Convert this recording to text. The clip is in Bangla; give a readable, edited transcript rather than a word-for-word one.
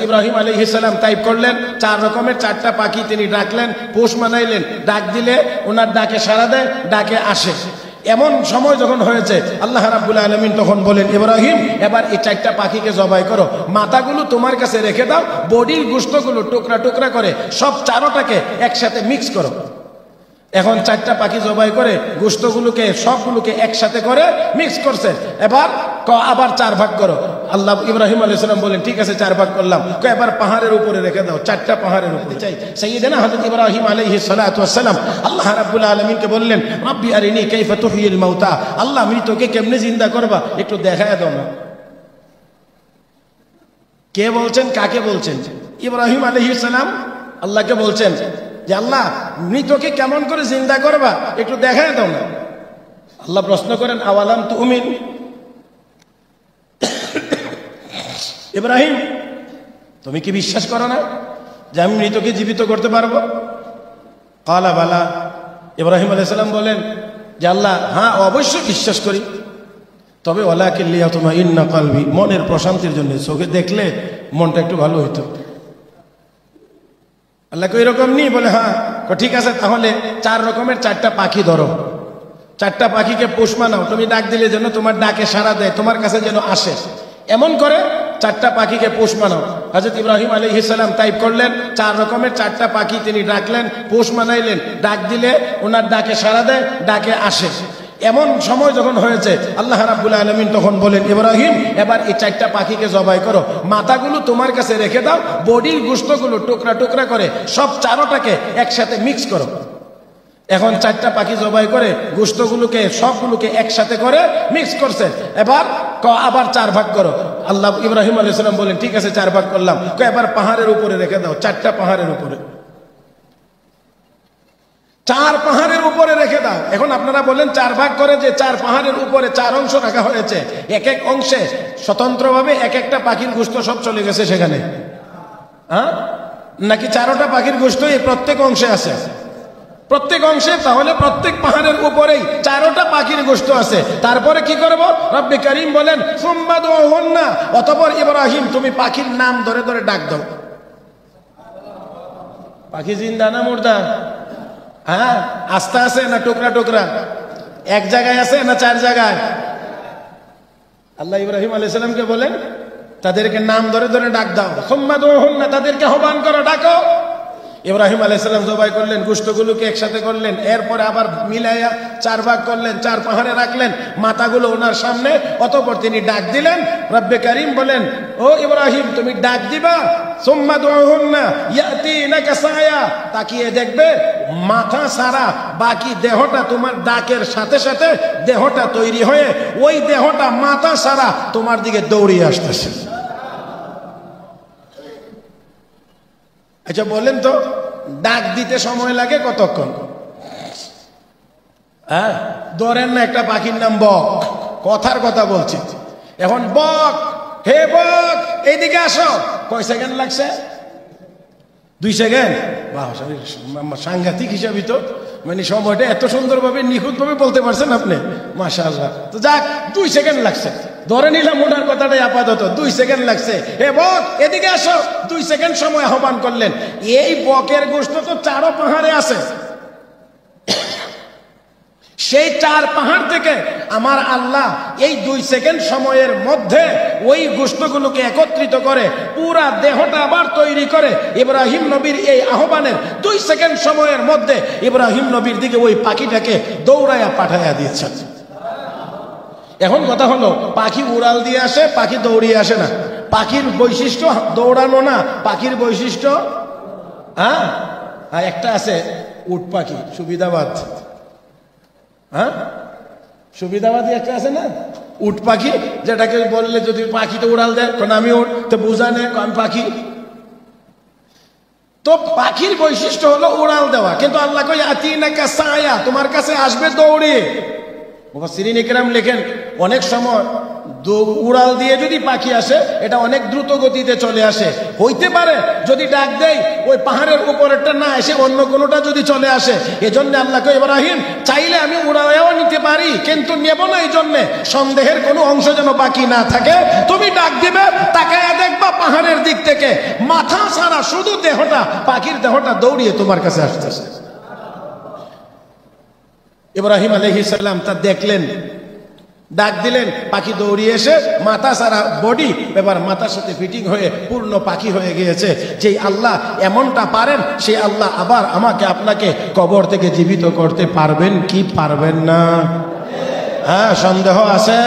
ইব্রাহিম আলাইহিস সালাম টাইপ করলেন, 4 রকমের 4টা পাখি তিনি ডাকলেন, পোষ মানাইলেন, ডাক দিলে ওনার ডাকে সাড়া দেয়, ডাকে আসে। এমন সময় যখন হয়েছে আল্লাহ রাব্বুল আলামিন তখন বলেন, ইব্রাহিম এবার এই 4টা পাখিকে জবাই করো, মাথাগুলো তোমার কাছে রেখে দাও, বডির গোশতগুলো টুকরা টুকরা করে সব 4টাকে একসাথে মিক্স করো। এখন 4টা পাখি জবাই করে গোশতগুলোকে সবগুলোকে একসাথে করে মিক্স করছে। এবার আবার 4 ভাগ করো। আল্লাহ ইব্রাহিম আলাইহিস সালাম বলেন, ঠিক আছে 4 ভাগ করলাম। এবার পাহাড়ের উপরে রেখে দাও, 4টা পাহাড়ের উপরে। চাই সাইয়্যিদানা হযরত ইব্রাহিম আলাইহিস সালাতু ওয়াস সালাম আল্লাহ রাব্বুল আলামিনকে বললেন, রব্বি আরিনি কাইফা তুহয়িল মাউতা, আল্লাহ মৃতকে কেমনে জিন্দা করবা একটু দেখায় দাও না। কে বলছেন, কাকে বলছেন? ইব্রাহিম আলাইহিস সালাম আল্লাহকে বলছেন যে আল্লাহ মৃতকে কেমন করে জিন্দা করবা একটু দেখায় দাও না। আল্লাহ প্রশ্ন করেন, আওয়ালাম তুমিন, ইব্রাহিম তুমি কি বিশ্বাস করো না যে আমি মৃতকে জীবিত করতে পারবো? ক্বালা বালা, ইব্রাহিম আলাইহিস সালাম বলেন যে আল্লাহ হ্যাঁ অবশ্যই বিশ্বাস করি, তবে ওয়ালাকিন লিয়াতমাইন্না কলবি, মনের প্রশান্তির জন্য, চোখে দেখলে মনটা একটু ভালো হইতো। আল্লাহ কই এরকম নেই? বলে হ্যাঁ। ঠিক আছে, তাহলে 4 রকমের 4টা পাখি ধরো, 4টা পাখিকে পোষ মানাও, তুমি ডাক দিলে যেন তোমার ডাকে সাড়া দেয়, তোমার কাছে যেন আসে। এমন করে 4টা পাখিকে পোষ মানাও। হযরত ইব্রাহিম আলাইহিস সালাম টাইপ করলেন, 4 রকমের 4টা পাখি তিনি ডাকলেন, পোষ মানাইলেন, ডাক দিলে ওনার ডাকে সাড়া দেয়, ডাকে আসে। এমন সময় যখন হয়েছে আল্লাহ রাব্বুল আলামিন তখন বলেন, ইব্রাহিম এবার এই 4টা পাখিকে জবাই করো, মাথাগুলো তোমার কাছে রেখে দাও, বডির গোশতগুলো টুকরা টুকরা করে সব 4টাকে একসাথে মিক্স করো। এখন 4টা পাখি জবাই করে গোশতগুলোকে সবগুলোকে একসাথে করে মিক্স করছে। এবার আবার 4 ভাগ করো। আল্লাহ ইব্রাহিম আলাইহিস সালাম বলেন, ঠিক আছে 4 ভাগ করলাম। এবার পাহাড়ের উপরে রেখে দাও, 4টা পাহাড়ের উপরে, 4 পাহাড়ের উপরে রেখে দাও। এখন আপনারা বলেন 4 ভাগ করে যে 4 পাহাড়ের উপরে 4 অংশ রাখা হয়েছে, এক এক অংশে স্বতন্ত্রভাবে এক একটা পাখির গোশত সব চলে গেছে সেখানে, হ্যাঁ? নাকি 4টা পাখির গোশত এই প্রত্যেক অংশে আছে? প্রত্যেক অংশে। তাহলে প্রত্যেক পাহাড়ের উপরেই 4টা পাখির গোশত আছে। তারপরে কি করব? রব্বে কারীম বলেন, সুম্মা দুহুন্না, অতঃপর ইব্রাহিম তুমি পাখির নাম ধরে ধরে ডাক দাও। পাখি জিন্দা না মুর্দা? হ্যাঁ, আস্তা আছে না টুকরা টুকরা? এক জায়গায় আছে না 4 জায়গায়? আল্লাহ ইব্রাহিম আলাইহিস সালামকে বলেন তাদেরকে নাম ধরে ধরে ডাক দাও, সুম্মা দুহুন্না, তাদেরকে আহ্বান করো, ডাকো। ইব্রাহিম আলাইহিস সালাম জবাই করলেন, গোশতগুলোকে একসাথে করলেন, এরপরে আবার মিলাইয়া 4 ভাগ করলেন, 4 পাহাড়ে রাখলেন, মাথাগুলো ওনার সামনে। অতঃপর তিনি ডাক দিলেন। রব্বে কারীম বলেন, ও ইব্রাহিম তুমি ডাক দিবা, সুম্মা দুহুন্না ইয়াতিনাকা সায়া, তাকিয়ে দেখবে মাথা সারা বাকি দেহটা তোমার ডাকের সাথে সাথে দেহটা তৈরি হয়ে ওই দেহটা মাথা সারা তোমার দিকে দৌড়িয়ে আসতেছে। আচ্ছা বলেন তো, ডাক দিতে সময় লাগে কতক্ষণ? হ্যাঁ, ধরেন না একটা পাখির নাম বক, কথার কথা বলছি। এখন বক, হে বক এইদিকে আসো, কয় সেকেন্ড লাগছে? 2 সেকেন্ড। বাহ, সাংঘাতিক হিসাবই তো, মানে সময়টা এত সুন্দরভাবে নিখুঁতভাবে বলতে পারছেন আপনি, মাশাআল্লাহ। তো যাক, 2 সেকেন্ড লাগছে, ধরে নিলাম ওনার কথাটাই আপাতত 2 সেকেন্ড লাগছে। হে বক এদিকে আসো, 2 সেকেন্ড সময় আহ্বান করলেন। এই বকের গোশত তো 4 পাহাড়ে আছে, সেই 4 পাহাড় থেকে আমার আল্লাহ এই 2 সেকেন্ড সময়ের মধ্যে ওই গোশতগুলোকে একত্রিত করে পুরা দেহটা আবার তৈরি করে ইব্রাহিম নবীর এই আহ্বানের 2 সেকেন্ড সময়ের মধ্যে ইব্রাহিম নবীর দিকে ওই পাখিটাকে দৌড়াইয়া পাঠাইয়া দিয়েছেন। এখন কথা হলো, পাখি উড়াল দিয়ে আসে, পাখি দৌড়িয়ে আসে না। পাখির বৈশিষ্ট্য দৌড়ানো না, পাখির বৈশিষ্ট্য হ্যাঁ একটা আছে উট পাখি, সুবিধাবাদ। হ্যাঁ, সুবিধাবাদী একটা আছে না উট পাখি, যেটাকে বললে যদি পাখি তো উড়াল দেয়, কারণ আমি উঠ, তো বোঝা নেই আমি পাখি। তো পাখির বৈশিষ্ট্য হলো উড়াল দেওয়া, কিন্তু আল্লাহ কই আতিনাকা সায়া, তোমার কাছে আসবে দৌড়ে। মুফাসসিরিন ইকরাম লেখেন অনেক সময় উড়াল দিয়ে যদি পাখি আসে এটা অনেক দ্রুত গতিতে চলে আসে। হইতে পারে যদি ডাক দেয় ওই পাহাড়ের উপরেরটা না এসে অন্য কোনোটা যদি চলে আসে, এজন্য আল্লাহ কয় ইব্রাহিম চাইলে আমি উড়ালেও নিতে পারি, কিন্তু নেব না। এই জন্য সন্দেহের কোনো অংশ যেন বাকি না থাকে। তুমি ডাক দিবে, তাকায় দেখবা পাহাড়ের দিক থেকে মাথা ছাড়া শুধু দেহটা, পাখির দেহটা দৌড়িয়ে তোমার কাছে আসতেছে। ইব্রাহিম আলাইহিস সালাম তা দেখলেন, ডাক দিলেন, পাখি দৌড়িয়ে এসে মাথা সারা বডি এবার মাথার সাথে ফিটিং হয়ে পূর্ণ পাখি হয়ে গিয়েছে। যেই আল্লাহ এমনটা পারেন, সেই আল্লাহ আবার আমাকে আপনাকে কবর থেকে জীবিত করতে পারবেন কি পারবেন না? হ্যাঁ, সন্দেহ আছে?